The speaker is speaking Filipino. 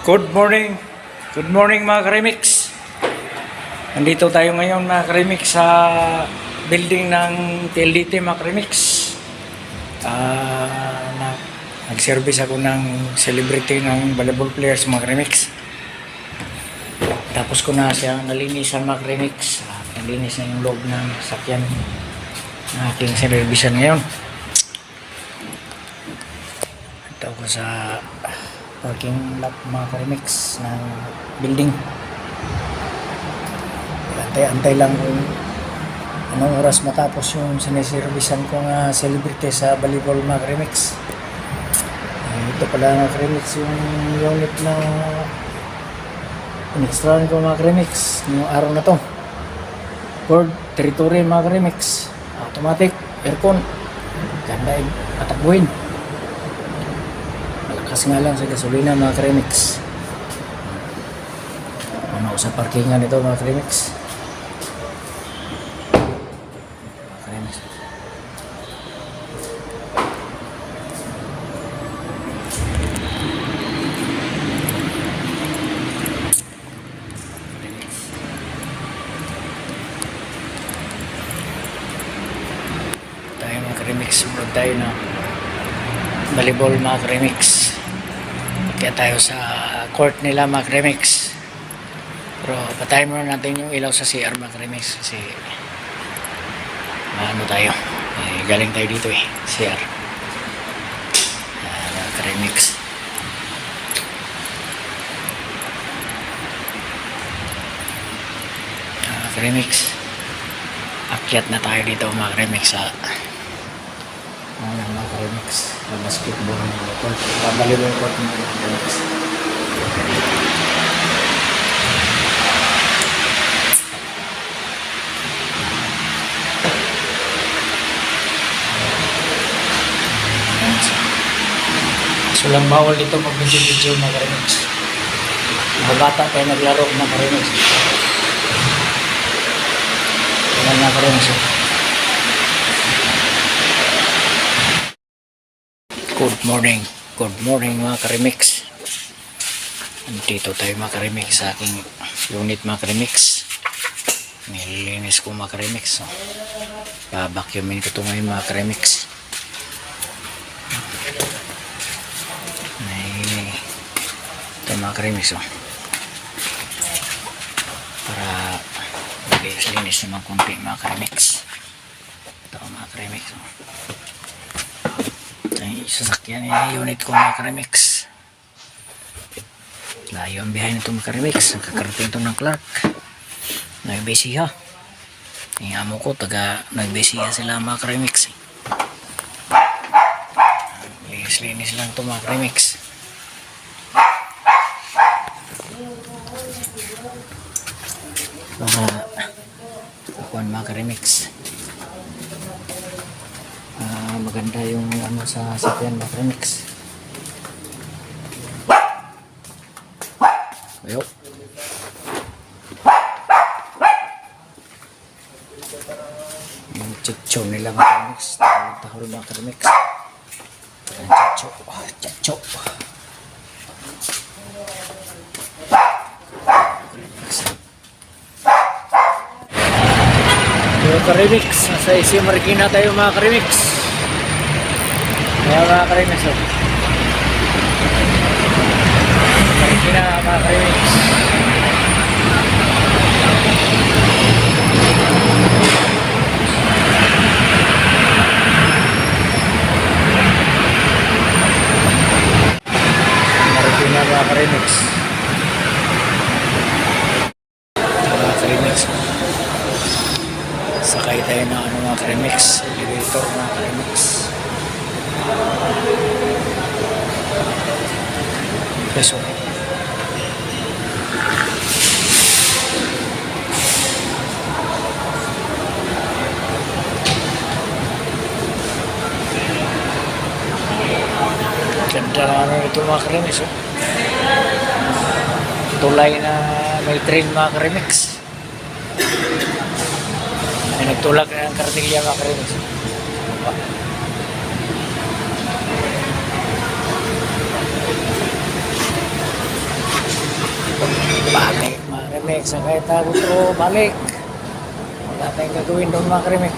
Good morning. Good morning mga Karemix. Nandito tayo ngayon mga Karemix sa building ng TLDT mga Karemix. Nag-service ako ng celebrity ng volleyball players mga Karemix. Tapos ko na siya nalinisan mga Karemix. Nalinis na yung loob ng sakyan ng aking servisan ngayon. Ito ako sa parking lot mga Karemix ng building. Antay-antay lang kung anong oras matapos yung siniservisan kong celebrity sa volleyball mga Karemix. Ito pala mga Karemix yung unit na in-extrahan ko mga Karemix ngayong araw na to. Ford Territory mga Karemix, automatic, aircon, ganda atakbuhin. Kasi nga lang sa gasolina mga Karemix. Ano sa parkingan ito mga Karemix. Tayo mga Karemix, mula tayo na volleyball mga Karemix. Kaya tayo sa court nila mga Karemix. Pero patayin muna natin yung ilaw sa CR mga Karemix. Kasi ano tayo, galing tayo dito CR mga Karemix. Karemix, akyat na tayo dito mga Karemix sa mga Karemix sa basketball ng court, volleyball court ng Karemix. So lang bawal dito mag-video mga Karemix. Mga bata tayo naglaro mga Karemix. Wala mga Karemix. Good morning mga Karemix. Dito tayo mga Karemix sa aking unit mga Karemix. Nililinis ko mga Karemix. So, babacuumin ko ito ngayon mga Karemix. Ito mga Karemix. Para linis naman konti mga Karemix. Ito mga Karemix. Sasakyan yung unit ko mga Karemix. Layo ang biyahe nito mga Karemix. Nakakarating ito ng Clark. Nagbesiha. Yung amo ko taga nagbesiha sila mga Karemix. Linis lang ito mga Karemix. Kukuhan mga Karemix. Maganda yung ano sa sakyan mga Karemix. Ayo. Yung chicho nila mga Karemix. Tahol mga Karemix. Chicho. Yung Karemix, sa isi Marikina tayo mga Karemix. Mga Karemix, Marikina mga Karemix. Marikina mga Karemix. Mga Karemix. Sakay tayo na mga Karemix. Elevator mga Karemix. Peso. Ganda na ano ito mga Karemix. Tulay na may train mga Karemix. May nagtulak na ng kartilya mga Karemix. Balik mga remix. Ang kahit tago to, balik. Wala tayong gagawin doon mga remix.